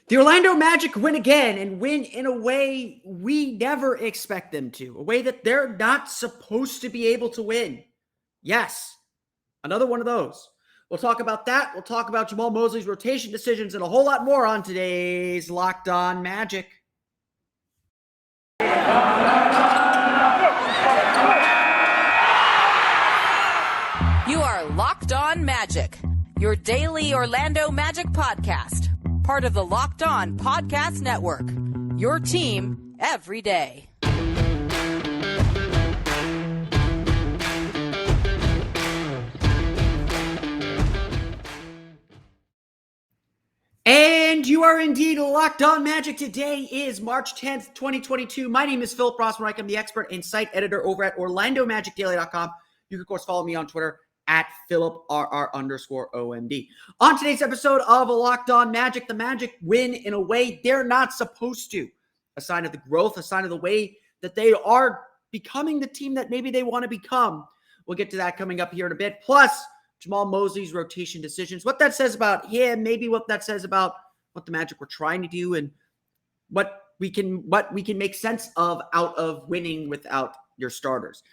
The Orlando Magic win again and win in a way we never expect them to, a way that they're not supposed to be able to win. Yes, another one of those. We'll talk about that. We'll talk about Jamal Mosley's rotation decisions and a whole lot more on today's Locked On Magic. You are Locked On Magic, your daily Orlando Magic podcast, part of the Locked On Podcast Network, your team every day. And you are indeed Locked On Magic. Today is March 10th, 2022. My name is Philip Rossman-Reich. I'm the expert and site editor over at OrlandoMagicDaily.com. You can, of course, follow me on Twitter at PhilipRR_OMD. On today's episode of Locked On Magic, the Magic win in a way they're not supposed to. A sign of the growth, a sign of the way that they are becoming the team that maybe they want to become. We'll get to that coming up here in a bit. Plus, Jamal Mosley's rotation decisions, what that says about him, maybe what that says about what the Magic were trying to do and what we can make sense of out of winning without your starters.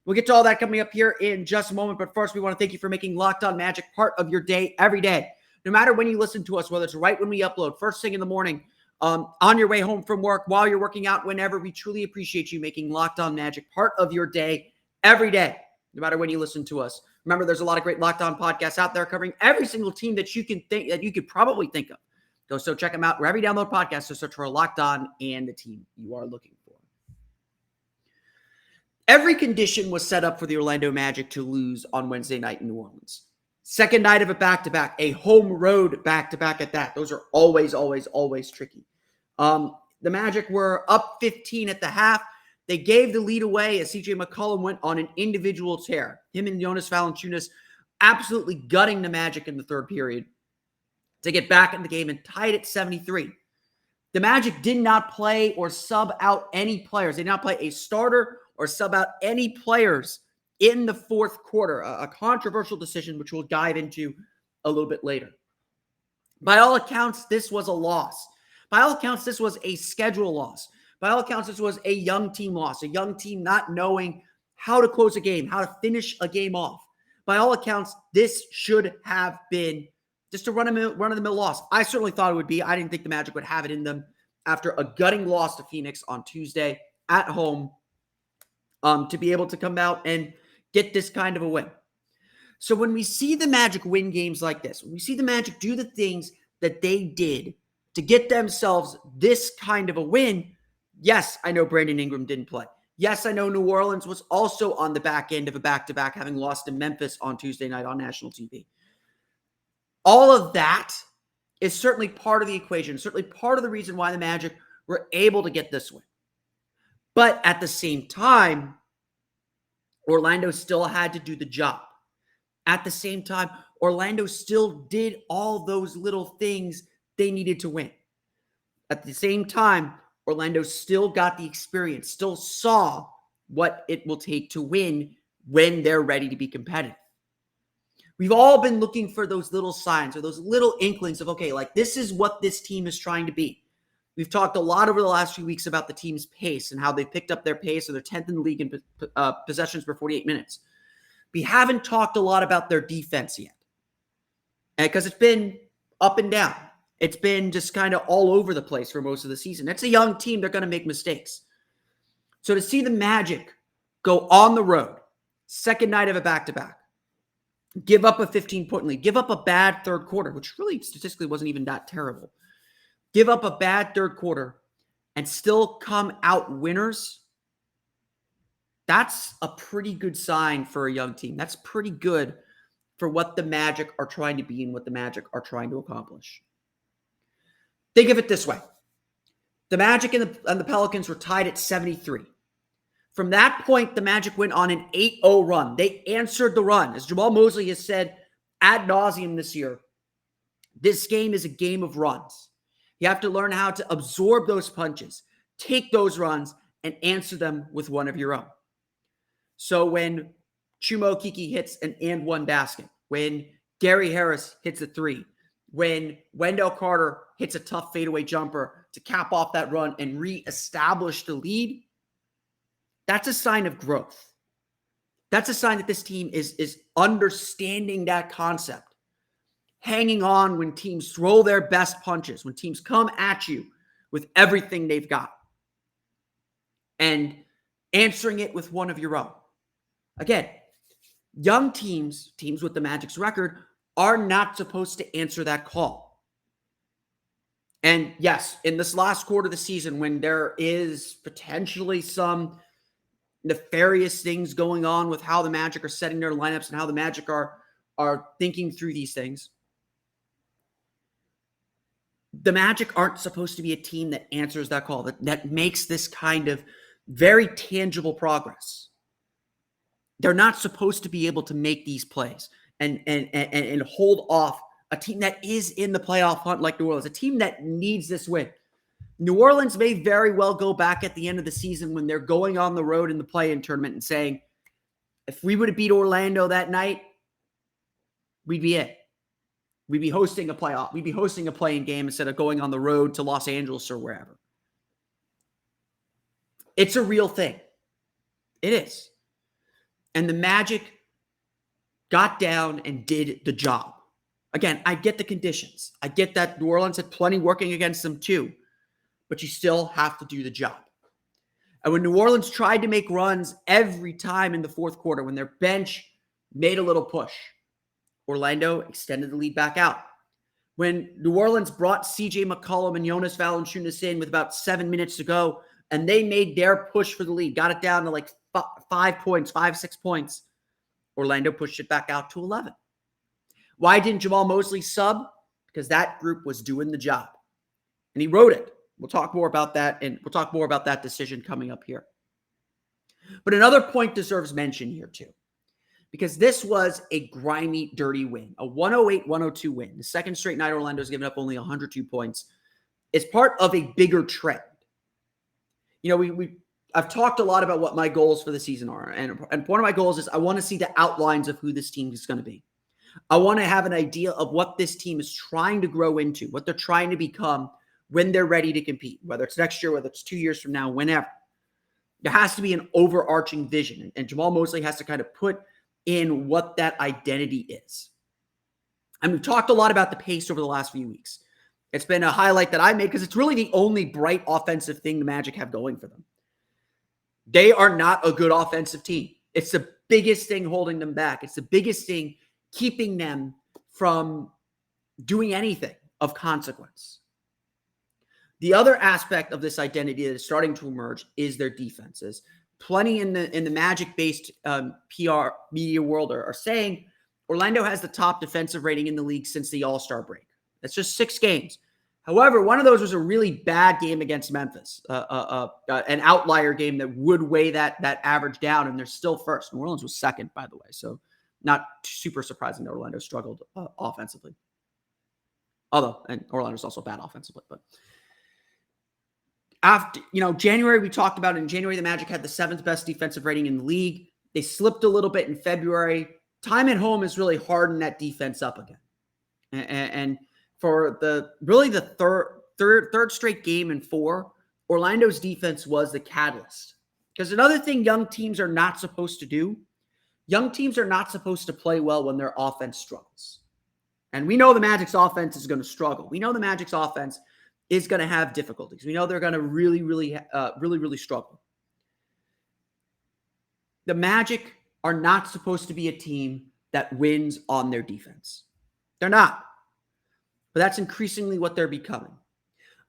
We'll get to all that coming up here in just a moment, but first we want to thank you for making Locked On Magic part of your day every day. No matter when you listen to us, whether it's right when we upload, first thing in the morning, on your way home from work, while you're working out, whenever, we truly appreciate you making Locked On Magic part of your day every day, no matter when you listen to us. Remember, there's a lot of great Locked On podcasts out there covering every single team that you could probably think of. So check them out wherever you download podcasts. So search for Locked On and the team you are looking for. Every condition was set up for the Orlando Magic to lose on Wednesday night in New Orleans. Second night of a back-to-back, a home road back-to-back at that. Those are always tricky. The Magic were up 15 at the half. They gave the lead away as CJ McCollum went on an individual tear. Him and Jonas Valanciunas absolutely gutting the Magic in the third period to get back in the game and tied at 73. The Magic did not play or sub out any players. They did not play a starter or sub out any players in the fourth quarter, a controversial decision which we'll dive into a little bit later. By all accounts, this was a loss. By all accounts, this was a schedule loss. By all accounts, this was a young team loss, a young team not knowing how to close a game, how to finish a game off. By all accounts, this should have been just a run-of-the-mill loss. I certainly thought it would be. I didn't think the Magic would have it in them after a gutting loss to Phoenix on Tuesday at home to be able to come out and get this kind of a win. So when we see the Magic win games like this, when we see the Magic do the things that they did to get themselves this kind of a win, yes, I know Brandon Ingram didn't play. Yes, I know New Orleans was also on the back end of a back-to-back, having lost to Memphis on Tuesday night on national TV. All of that is certainly part of the equation, certainly part of the reason why the Magic were able to get this win. But at the same time, Orlando still had to do the job. At the same time, Orlando still did all those little things they needed to win. At the same time, Orlando still got the experience, still saw what it will take to win when they're ready to be competitive. We've all been looking for those little signs or those little inklings of, okay, like this is what this team is trying to be. We've talked a lot over the last few weeks about the team's pace and how they picked up their pace, and they're 10th in the league in possessions per 48 minutes. We haven't talked a lot about their defense yet, because it's been up and down. It's been just kind of all over the place for most of the season. It's a young team. They're going to make mistakes. So to see the Magic go on the road, second night of a back-to-back, give up a 15-point lead, give up a bad third quarter, which really statistically wasn't even that terrible, give up a bad third quarter, and still come out winners, that's a pretty good sign for a young team. That's pretty good for what the Magic are trying to be and what the Magic are trying to accomplish. Think of it this way. The Magic and the Pelicans were tied at 73. From that point, the Magic went on an 8-0 run. They answered the run. As Jamal Mosley has said ad nauseum this year, this game is a game of runs. You have to learn how to absorb those punches, take those runs, and answer them with one of your own. So when Chuma Okeke hits an and one basket, when Gary Harris hits a three, when Wendell Carter hits a tough fadeaway jumper to cap off that run and reestablish the lead, that's a sign of growth. That's a sign that this team is understanding that concept, hanging on when teams throw their best punches, when teams come at you with everything they've got, and answering it with one of your own. Again, young teams with the Magic's record, are not supposed to answer that call. And yes, in this last quarter of the season, when there is potentially some nefarious things going on with how the Magic are setting their lineups and how the Magic are thinking through these things, the Magic aren't supposed to be a team that answers that call, that makes this kind of very tangible progress. They're not supposed to be able to make these plays and hold off a team that is in the playoff hunt like New Orleans, a team that needs this win. New Orleans may very well go back at the end of the season when they're going on the road in the play-in tournament and saying, if we would have beat Orlando that night, we'd be it. We'd be hosting a playoff. We'd be hosting a play-in game instead of going on the road to Los Angeles or wherever. It's a real thing. It is. And the Magic got down and did the job. Again, I get the conditions. I get that New Orleans had plenty working against them too, but you still have to do the job. And when New Orleans tried to make runs every time in the fourth quarter, when their bench made a little push, Orlando extended the lead back out. When New Orleans brought CJ McCollum and Jonas Valanciunas in with about 7 minutes to go, and they made their push for the lead, got it down to like 6 points, Orlando pushed it back out to 11. Why didn't Jamal Mosley sub? Because that group was doing the job. And he wrote it. We'll talk more about that, and we'll talk more about that decision coming up here. But another point deserves mention here too, because this was a grimy, dirty win, a 108-102 win. The second straight night Orlando's given up only 102 points. It's part of a bigger trend. You know, I've talked a lot about what my goals for the season are, and one of my goals is I want to see the outlines of who this team is going to be. I want to have an idea of what this team is trying to grow into, what they're trying to become when they're ready to compete, whether it's next year, whether it's 2 years from now, whenever. There has to be an overarching vision, and Jamal Mosley has to kind of put in what that identity is. And we've talked a lot about the pace over the last few weeks. It's been a highlight that I made because it's really the only bright offensive thing the Magic have going for them. They are not a good offensive team. It's the biggest thing holding them back. It's the biggest thing keeping them from doing anything of consequence. The other aspect of this identity that is starting to emerge is their defenses. Plenty in the Magic-based PR media world are saying Orlando has the top defensive rating in the league since the All-Star break. That's just 6 games. However, one of those was a really bad game against Memphis, an outlier game that would weigh that average down, and they're still first. New Orleans was second, by the way, so not super surprising that Orlando struggled offensively. Although, and Orlando's also bad offensively, but after, January, we talked about it. In January, the Magic had the 7th best defensive rating in the league. They slipped a little bit in February. Time at home has really hardened that defense up again. And for the third straight game in 4, Orlando's defense was the catalyst. Because another thing young teams are not supposed to do, young teams are not supposed to play well when their offense struggles. And we know the Magic's offense is going to struggle. We know the Magic's offense is going to have difficulties. We know they're going to really struggle. The Magic are not supposed to be a team that wins on their defense. They're not. But that's increasingly what they're becoming.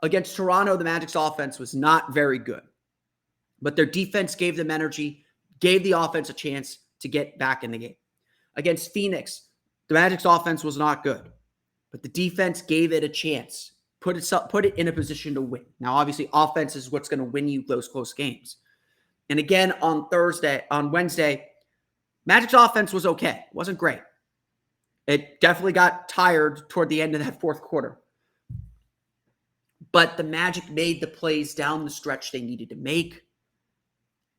Against Toronto, the Magic's offense was not very good. But their defense gave them energy, gave the offense a chance to get back in the game. Against Phoenix, the Magic's offense was not good. But the defense gave it a chance. Put it in a position to win. Now, obviously, offense is what's going to win you those close games. And again, on Wednesday, Magic's offense was okay. It wasn't great. It definitely got tired toward the end of that fourth quarter. But the Magic made the plays down the stretch they needed to make,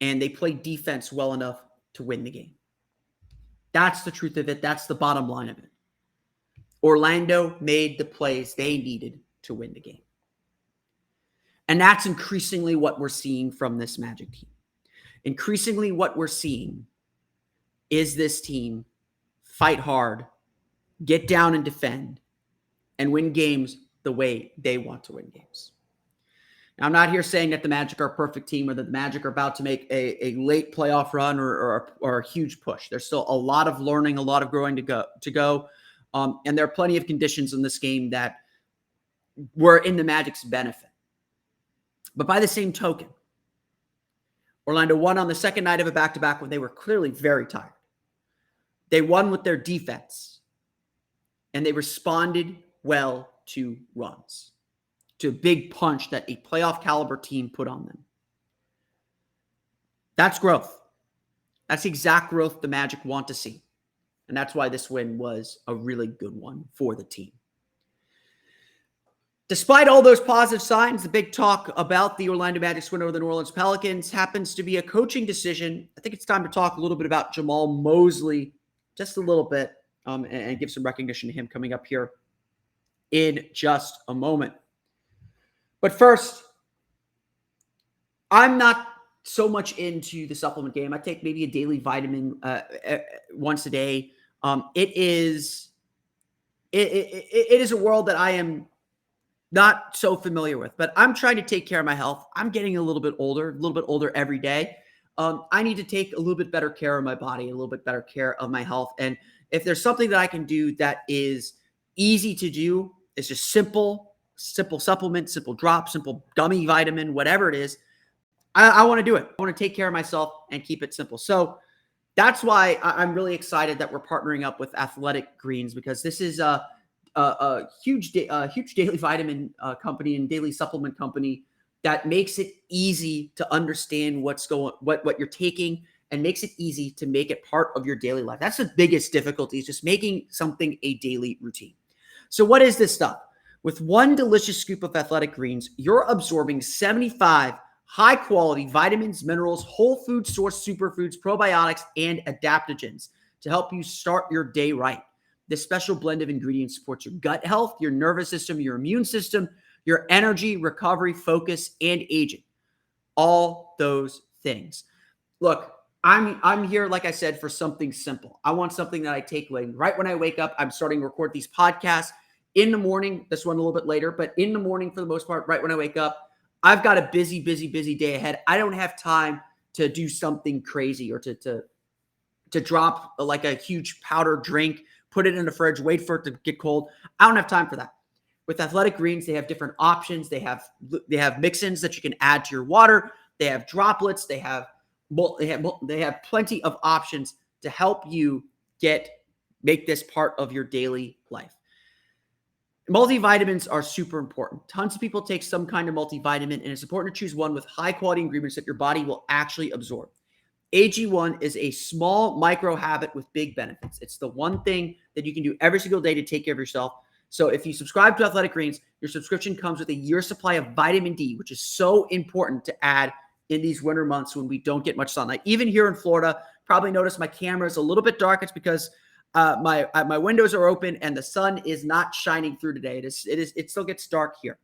and they played defense well enough to win the game. That's the truth of it. That's the bottom line of it. Orlando made the plays they needed to win the game. And that's increasingly what we're seeing from this Magic team. Increasingly what we're seeing is this team fight hard, get down and defend, and win games the way they want to win games. Now, I'm not here saying that the Magic are a perfect team or that the Magic are about to make a late playoff run or a huge push. There's still a lot of learning, a lot of growing to go. And there are plenty of conditions in this game that were in the Magic's benefit. But by the same token, Orlando won on the second night of a back-to-back when they were clearly very tired. They won with their defense, and they responded well to runs, to a big punch that a playoff caliber team put on them. That's growth. That's the exact growth the Magic want to see. And that's why this win was a really good one for the team. Despite all those positive signs, the big talk about the Orlando Magic's win over the New Orleans Pelicans happens to be a coaching decision. I think it's time to talk a little bit about Jamal Mosley, just a little bit, and give some recognition to him coming up here in just a moment. But first, I'm not so much into the supplement game. I take maybe a daily vitamin once a day. It is a world that I am not so familiar with, but I'm trying to take care of my health. I'm getting a little bit older every day. I need to take a little bit better care of my body, a little bit better care of my health. And if there's something that I can do that is easy to do, it's just simple supplement, simple drop, simple gummy vitamin, whatever it is, I want to do it. I want to take care of myself and keep it simple. So that's why I'm really excited that we're partnering up with Athletic Greens, because this is a huge daily vitamin company and daily supplement company that makes it easy to understand what you're taking and makes it easy to make it part of your daily life. That's the biggest difficulty, is just making something a daily routine. So what is this stuff? With one delicious scoop of Athletic Greens, you're absorbing 75 high-quality vitamins, minerals, whole food source superfoods, probiotics, and adaptogens to help you start your day right. This special blend of ingredients supports your gut health, your nervous system, your immune system, your energy, recovery, focus, and aging. All those things. Look, I'm here, like I said, for something simple. I want something that I take right when I wake up. I'm starting to record these podcasts in the morning. This one a little bit later, but in the morning for the most part, right when I wake up. I've got a busy day ahead. I don't have time to do something crazy or to drop like a huge powder drink, put it in the fridge, wait for it to get cold. I don't have time for that. With Athletic Greens, they have different options. They have mix-ins that you can add to your water. They have droplets. They have plenty of options to help you make this part of your daily life. Multivitamins are super important. Tons of people take some kind of multivitamin, and it's important to choose one with high-quality ingredients that your body will actually absorb. AG1 is a small micro habit with big benefits. It's the one thing that you can do every single day to take care of yourself. So if you subscribe to Athletic Greens, your subscription comes with a year's supply of vitamin D, which is so important to add in these winter months when we don't get much sunlight. Even here in Florida, probably notice my camera is a little bit dark. It's because my windows are open and the sun is not shining through today. It still gets dark here.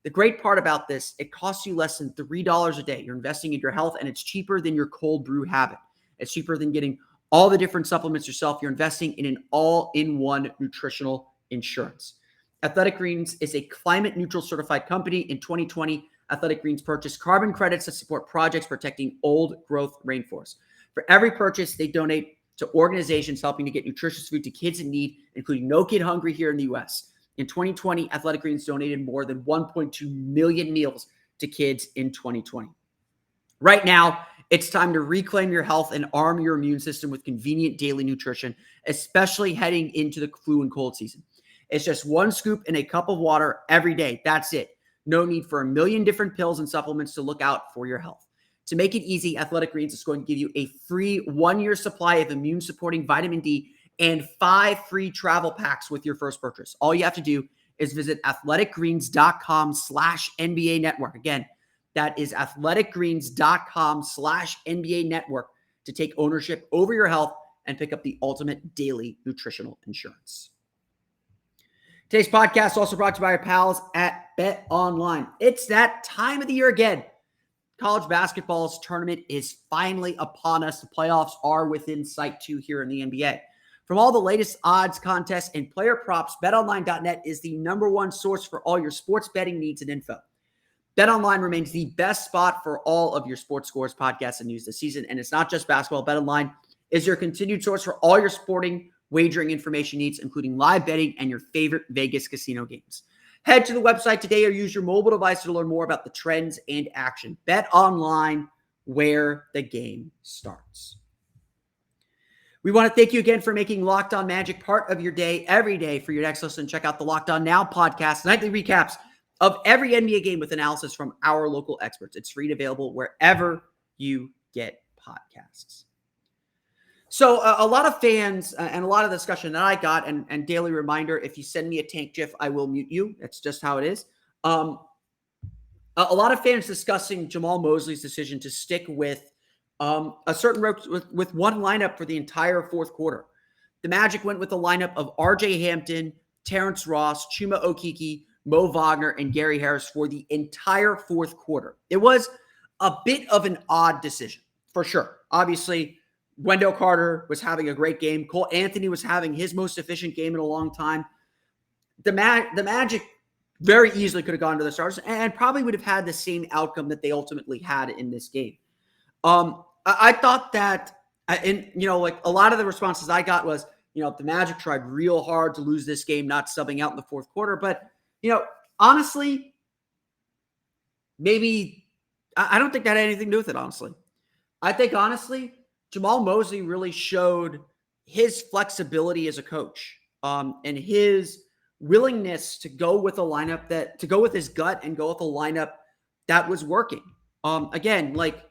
The great part about this, it costs you less than $3 a day. You're investing in your health, and it's cheaper than your cold brew habit. It's cheaper than getting all the different supplements yourself. You're investing in an all-in-one nutritional insurance. Athletic Greens is a climate neutral certified company. In 2020, Athletic Greens purchased carbon credits that support projects protecting old growth rainforests. For every purchase, they donate to organizations helping to get nutritious food to kids in need, including No Kid Hungry here in the U.S. In 2020, Athletic Greens donated more than 1.2 million meals to kids in 2020. Right now, it's time to reclaim your health and arm your immune system with convenient daily nutrition, especially heading into the flu and cold season. It's just one scoop in a cup of water every day. That's it. No need for a million different pills and supplements to look out for your health. To make it easy, Athletic Greens is going to give you a free 1-year supply of immune-supporting vitamin D and 5 free travel packs with your first purchase. All you have to do is visit athleticgreens.com/NBA network. Again, that is athleticgreens.com/NBA network to take ownership over your health and pick up the ultimate daily nutritional insurance. Today's podcast is also brought to you by our pals at BetOnline. It's that time of the year again. College basketball's tournament is finally upon us. The playoffs are within sight too here in the NBA. From all the latest odds, contests, and player props, betonline.net is the number one source for all your sports betting needs and info. BetOnline remains the best spot for all of your sports scores, podcasts, and news this season. And it's not just basketball. BetOnline is your continued source for all your sporting wagering information needs, including live betting and your favorite Vegas casino games. Head to the website today or use your mobile device to learn more about the trends and action. BetOnline, where the game starts. We want to thank you again for making Locked On Magic part of your day every day. For your next listen, check out the Locked On Now podcast, nightly recaps of every NBA game with analysis from our local experts. It's free and available wherever you get podcasts. So a lot of fans and a lot of discussion that I got, and daily reminder, if you send me a tank gif, I will mute you. That's just how it is. A lot of fans discussing Jamal Mosley's decision to stick with a certain with one lineup for the entire fourth quarter. The Magic went with a lineup of R.J. Hampton, Terrence Ross, Chuma Okeke, Mo Wagner, and Gary Harris for the entire fourth quarter. It was a bit of an odd decision, for sure. Obviously, Wendell Carter was having a great game. Cole Anthony was having his most efficient game in a long time. The Magic very easily could have gone to the starters and probably would have had the same outcome that they ultimately had in this game. I thought that, like a lot of the responses I got was, the Magic tried real hard to lose this game, not subbing out in the fourth quarter. But, honestly, maybe I don't think that had anything to do with it, honestly. I think, honestly, Jamal Mosley really showed his flexibility as a coach and his willingness to go with a lineup to go with his gut and go with a lineup that was working. Again, like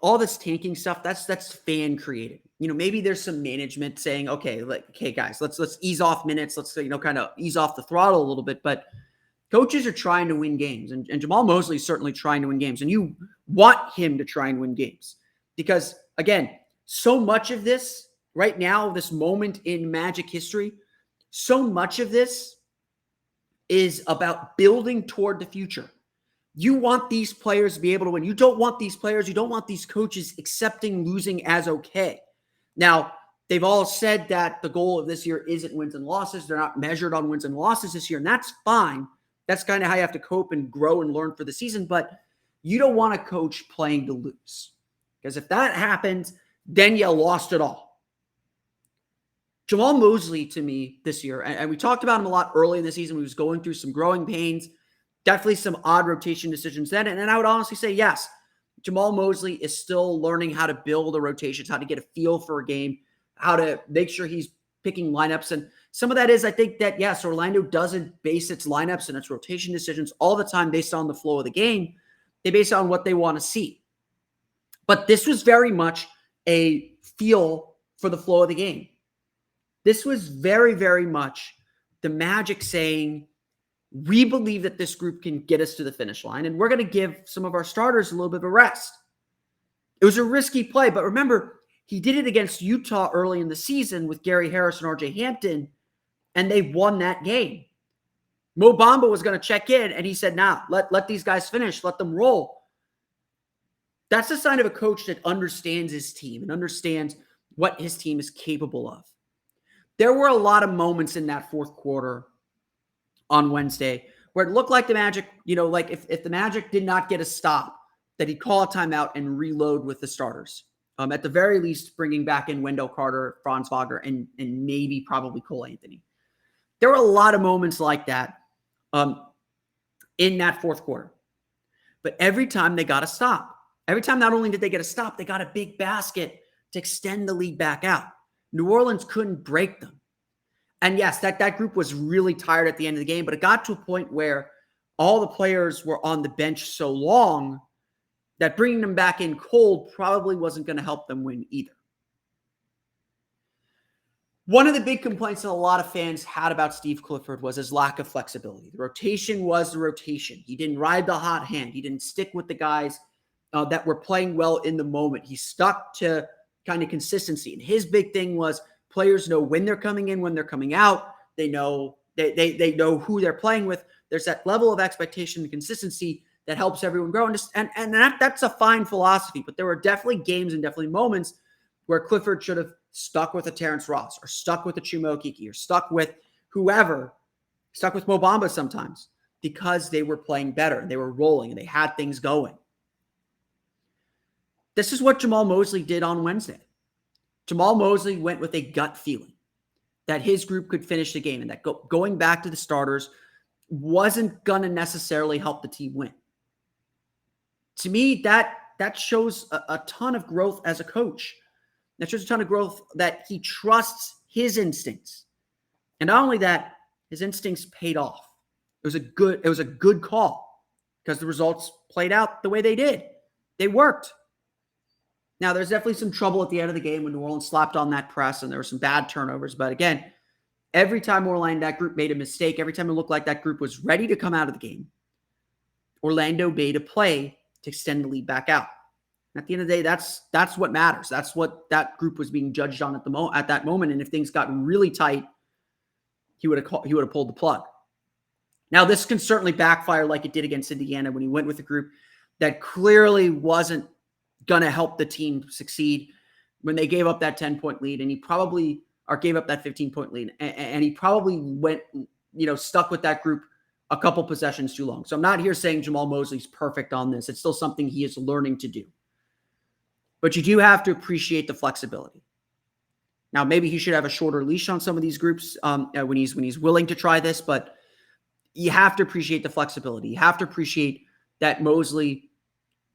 all this tanking stuff, that's fan created. Maybe there's some management saying, okay, guys, let's ease off minutes. Let's kind of ease off the throttle a little bit. But coaches are trying to win games, and Jamal Mosley is certainly trying to win games, and you want him to try and win games. Because, again, so much of this right now, this moment in Magic history, so much of this is about building toward the future. You want these players to be able to win. You don't want these coaches accepting losing as okay. Now, they've all said that the goal of this year isn't wins and losses. They're not measured on wins and losses this year, and that's fine. That's kind of how you have to cope and grow and learn for the season, but you don't want a coach playing to lose. Because if that happens, then you lost it all. Jamal Mosley, to me, this year, and we talked about him a lot early in the season. He was going through some growing pains, definitely some odd rotation decisions then. And I would honestly say, yes, Jamal Mosley is still learning how to build the rotations, how to get a feel for a game, how to make sure he's picking lineups. And some of that is, I think that, yes, Orlando doesn't base its lineups and its rotation decisions all the time based on the flow of the game. They base it on what they want to see. But this was very much a feel for the flow of the game. This was very, very much the Magic saying, we believe that this group can get us to the finish line, and we're going to give some of our starters a little bit of a rest. It was a risky play, but remember, he did it against Utah early in the season with Gary Harris and R.J. Hampton, and they won that game. Mo Bamba was going to check in, and he said, nah, let these guys finish, let them roll. That's a sign of a coach that understands his team and understands what his team is capable of. There were a lot of moments in that fourth quarter on Wednesday where it looked like the Magic, like if the Magic did not get a stop, that he'd call a timeout and reload with the starters. At the very least, bringing back in Wendell Carter, Franz Wagner, and maybe probably Cole Anthony. There were a lot of moments like that in that fourth quarter. But every time they got a stop, every time not only did they get a stop, they got a big basket to extend the lead back out. New Orleans couldn't break them. And yes, that group was really tired at the end of the game, but it got to a point where all the players were on the bench so long that bringing them back in cold probably wasn't going to help them win either. One of the big complaints that a lot of fans had about Steve Clifford was his lack of flexibility. The rotation was the rotation. He didn't ride the hot hand. He didn't stick with the guys that were playing well in the moment. He stuck to kind of consistency. And his big thing was players know when they're coming in, when they're coming out. They know they know who they're playing with. There's that level of expectation and consistency that helps everyone grow. And that's a fine philosophy. But there were definitely games and definitely moments where Clifford should have stuck with a Terrence Ross or stuck with a Chuma Okeke or stuck with whoever, stuck with Mo Bamba sometimes because they were playing better and they were rolling and they had things going. This is what Jamal Mosley did on Wednesday. Jamal Mosley went with a gut feeling that his group could finish the game and that going back to the starters wasn't going to necessarily help the team win. To me, that shows a ton of growth as a coach. That shows a ton of growth that he trusts his instincts. And not only that, his instincts paid off. It was a good call because the results played out the way they did. They worked. Now, there's definitely some trouble at the end of the game when New Orleans slapped on that press and there were some bad turnovers. But again, every time that group made a mistake, every time it looked like that group was ready to come out of the game, Orlando made a play to extend the lead back out. At the end of the day, that's what matters. That's what that group was being judged on at that moment. And if things got really tight, he would have pulled the plug. Now, this can certainly backfire like it did against Indiana when he went with a group that clearly wasn't going to help the team succeed when they gave up that 10-point lead, and gave up that 15-point lead, and he probably went, stuck with that group a couple possessions too long. So I'm not here saying Jamal Mosley's perfect on this. It's still something he is learning to do. But you do have to appreciate the flexibility. Now, maybe he should have a shorter leash on some of these groups when he's willing to try this, but you have to appreciate the flexibility. You have to appreciate that Mosley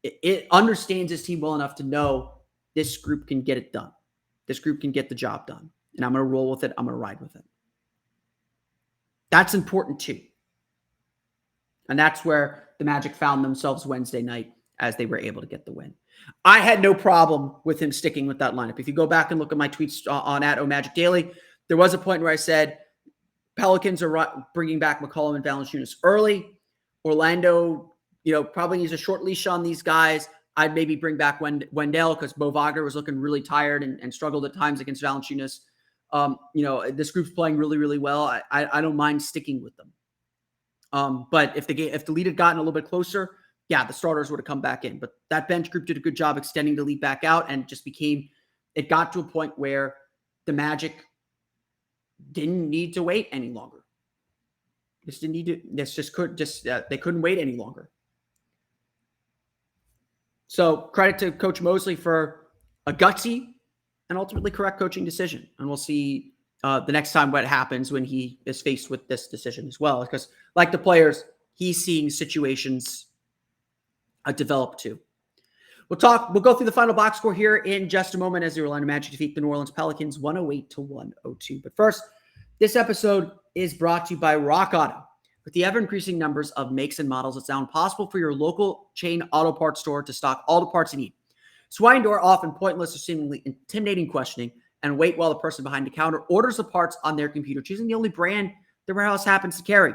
it understands his team well enough to know this group can get it done. This group can get the job done. And I'm going to roll with it. I'm going to ride with it. That's important too. And that's where the Magic found themselves Wednesday night as they were able to get the win. I had no problem with him sticking with that lineup. If you go back and look at my tweets on @OMagicDaily, there was a point where I said Pelicans are bringing back McCollum and Valanciunas early. Orlando, probably needs a short leash on these guys. I'd maybe bring back Wendell because Mo Wagner was looking really tired and struggled at times against Valanciunas. This group's playing really, really well. I don't mind sticking with them. But if the lead had gotten a little bit closer, yeah, the starters would have come back in. But that bench group did a good job extending the lead back out, and it got to a point where the Magic didn't need to wait any longer. They couldn't wait any longer. So credit to Coach Mosley for a gutsy and ultimately correct coaching decision. And we'll see the next time what happens when he is faced with this decision as well. Because like the players, he's seeing situations develop too. We'll go through the final box score here in just a moment as the Orlando Magic defeat the New Orleans Pelicans 108-102. But first, this episode is brought to you by Rock Auto. With the ever-increasing numbers of makes and models, it's now impossible for your local chain auto parts store to stock all the parts you need. So why endure often pointless or seemingly intimidating questioning and wait while the person behind the counter orders the parts on their computer, choosing the only brand the warehouse happens to carry?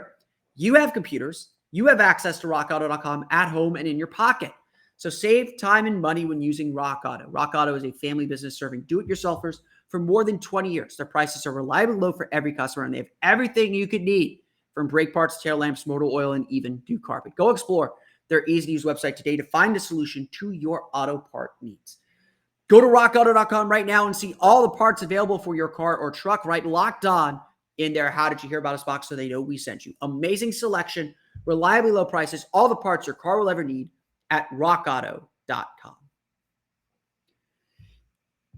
You have computers. You have access to rockauto.com at home and in your pocket. So save time and money when using Rock Auto. Rock Auto is a family business serving do-it-yourselfers for more than 20 years. Their prices are reliably low for every customer, and they have everything you could need, from brake parts, tail lamps, motor oil, and even new carpet. Go explore their easy-to-use website today to find a solution to your auto part needs. Go to rockauto.com right now and see all the parts available for your car or truck, right locked on in their How Did You Hear About Us box so they know we sent you. Amazing selection, reliably low prices, all the parts your car will ever need at rockauto.com.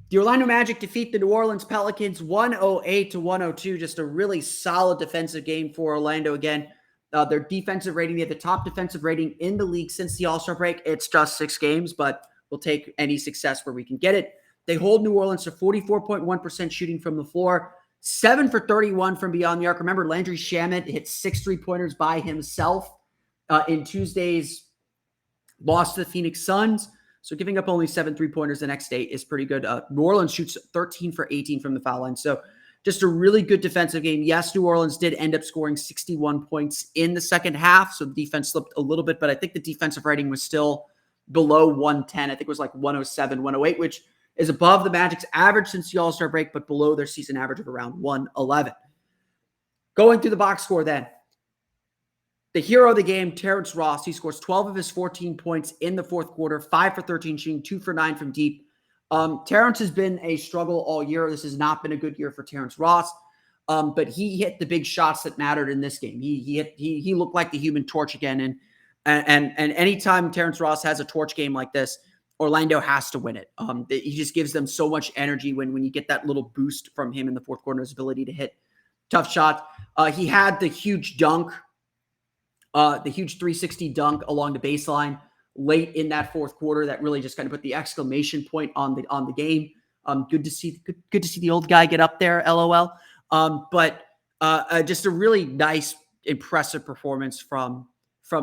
The Orlando Magic defeat the New Orleans Pelicans 108-102. Just a really solid defensive game for Orlando again. Their defensive rating, they have the top defensive rating in the league since the All-Star break. It's just 6 games, but we'll take any success where we can get it. They hold New Orleans to 44.1% shooting from the floor, 7 for 31 from beyond the arc. Remember, Landry Shamet hit 6 3-pointers by himself in Tuesday's loss to the Phoenix Suns. So giving up only 7 3-pointers the next day is pretty good. New Orleans shoots 13 for 18 from the foul line. So just a really good defensive game. Yes, New Orleans did end up scoring 61 points in the second half. So the defense slipped a little bit, but I think the defensive rating was still below 110. I think it was like 107, 108, which is above the Magic's average since the All-Star break, but below their season average of around 111. Going through the box score then. The hero of the game, Terrence Ross, he scores 12 of his 14 points in the fourth quarter, 5 for 13 shooting, 2 for 9 from deep. Terrence has been a struggle all year. This has not been a good year for Terrence Ross, but he hit the big shots that mattered in this game. He looked like the Human Torch again, and anytime Terrence Ross has a torch game like this, Orlando has to win it. He just gives them so much energy when you get that little boost from him in the fourth quarter, his ability to hit tough shots. He had the huge dunk. The huge 360 dunk along the baseline late in that fourth quarter that really just kind of put the exclamation point on the game. Good to see the old guy get up there, LOL. But just a really nice, impressive performance from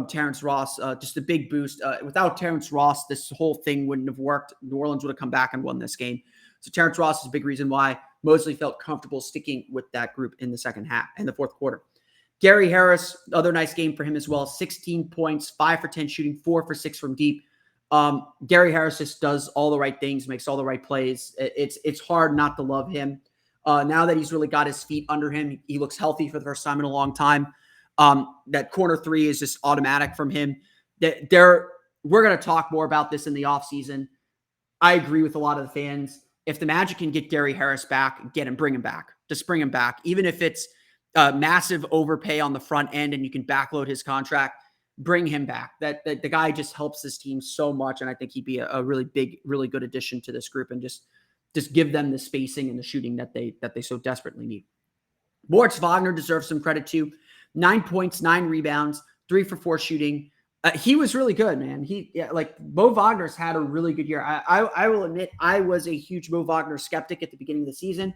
Terrence Ross. Just a big boost. Without Terrence Ross, this whole thing wouldn't have worked. New Orleans would have come back and won this game. So Terrence Ross is a big reason why Mosley felt comfortable sticking with that group in the fourth quarter. Gary Harris, other nice game for him as well. 16 points, 5 for 10 shooting, 4 for 6 from deep. Gary Harris just does all the right things, makes all the right plays. It's hard not to love him. Now that he's really got his feet under him, he looks healthy for the first time in a long time. That corner three is just automatic from him. We're going to talk more about this in the offseason. I agree with a lot of the fans. If the Magic can get Gary Harris back, bring him back. Just bring him back. Even if it's massive overpay on the front end and you can backload his contract, bring him back. That the guy just helps this team so much, and I think he'd be a really big, really good addition to this group, and just give them the spacing and the shooting that they so desperately need. Moritz Wagner deserves some credit too. 9 points, 9 rebounds, 3 for 4 shooting. He was really good, man. Mo Wagner's had a really good year. I will admit I was a huge Mo Wagner skeptic at the beginning of the season.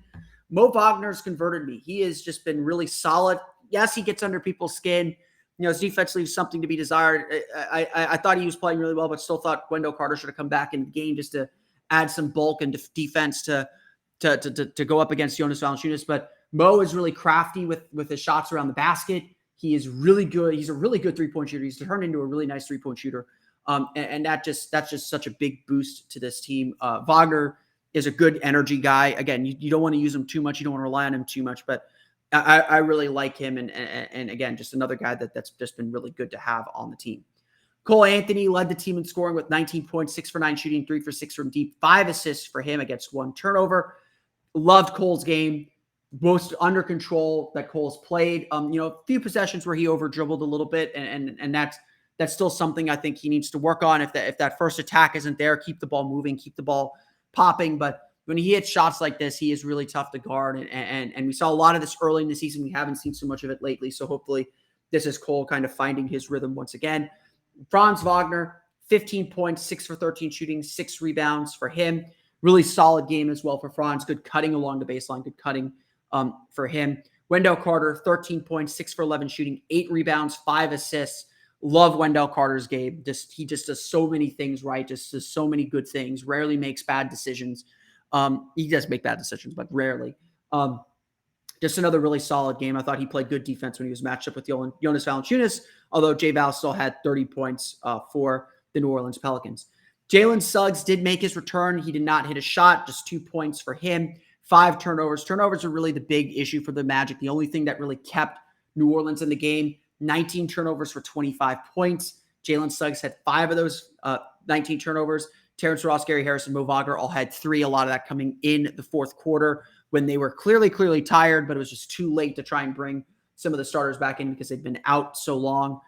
Mo Wagner's converted me. He has just been really solid. Yes, he gets under people's skin. His defense leaves something to be desired. I thought he was playing really well, but still thought Wendell Carter should have come back in the game just to add some bulk and defense to go up against Jonas Valanciunas. But Mo is really crafty with his shots around the basket. He is really good. He's a really good three-point shooter. He's turned into a really nice three-point shooter. And that's just such a big boost to this team. Wagner is a good energy guy. Again, you don't want to use him too much. You don't want to rely on him too much, but I really like him. And again, just another guy that's just been really good to have on the team. Cole Anthony led the team in scoring with 19 points, 6 for 9 shooting, 3 for 6 from deep, 5 assists for him against 1 turnover. Loved Cole's game. Most under control that Cole's played. A few possessions where he over dribbled a little bit, and that's still something I think he needs to work on. If that first attack isn't there, keep the ball moving, keep the ball popping. But when he hits shots like this, he is really tough to guard. And we saw a lot of this early in the season. We haven't seen so much of it lately. So hopefully this is Cole kind of finding his rhythm once again. Franz Wagner, 15 points, 6 for 13 shooting, 6 rebounds for him. Really solid game as well for Franz. Good cutting along the baseline, good cutting for him. Wendell Carter, 13 points, 6 for 11 shooting, 8 rebounds, 5 assists. Love Wendell Carter's game. He just does so many things right. Just does so many good things. Rarely makes bad decisions. He does make bad decisions, but rarely. Just another really solid game. I thought he played good defense when he was matched up with Jonas Valanciunas, although J Val still had 30 points for the New Orleans Pelicans. Jalen Suggs did make his return. He did not hit a shot, just 2 points for him. 5 turnovers. Turnovers are really the big issue for the Magic. The only thing that really kept New Orleans in the game. 19 turnovers for 25 points. Jalen Suggs had 5 of those 19 turnovers. Terrence Ross, Gary Harris, and Mo Wagner all had 3, a lot of that coming in the fourth quarter when they were clearly tired, but it was just too late to try and bring some of the starters back in because they've been out so long.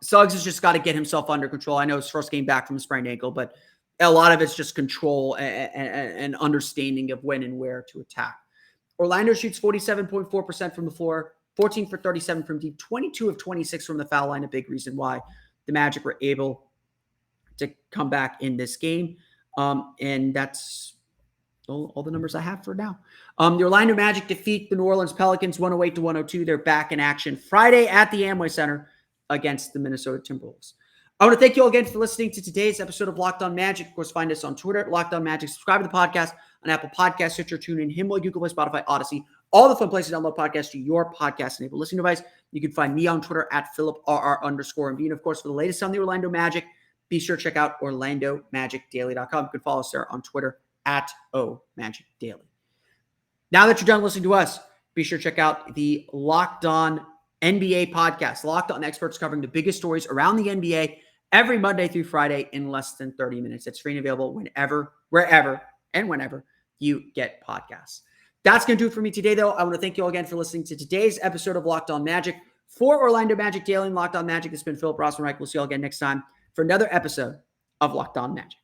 Suggs has just got to get himself under control. I know his first game back from a sprained ankle, but a lot of it's just control and understanding of when and where to attack. Orlando shoots 47.4% from the floor, 14 for 37 from deep, 22 of 26 from the foul line, a big reason why the Magic were able to come back in this game. And that's all the numbers I have for now. The Orlando Magic defeat the New Orleans Pelicans 108-102. They're back in action Friday at the Amway Center against the Minnesota Timberwolves. I want to thank you all again for listening to today's episode of Locked On Magic. Of course, find us on Twitter at Locked On Magic. Subscribe to the podcast on Apple Podcasts, Stitcher, TuneIn, Himalaya, Google Play, Spotify, Odyssey. All the fun places to download podcasts to your podcast-enabled listening device. You can find me on Twitter at PhilipRR_MB. And of course, for the latest on the Orlando Magic, be sure to check out OrlandoMagicDaily.com. You can follow us there on Twitter at OMagicDaily. Now that you're done listening to us, be sure to check out the Locked On NBA podcast. Locked On experts covering the biggest stories around the NBA every Monday through Friday in less than 30 minutes. It's free and available whenever, wherever, and whenever you get podcasts. That's going to do it for me today, though. I want to thank you all again for listening to today's episode of Locked On Magic. For Orlando Magic Daily and Locked On Magic, this has been Philip Rossman-Reich. We'll see you all again next time for another episode of Locked On Magic.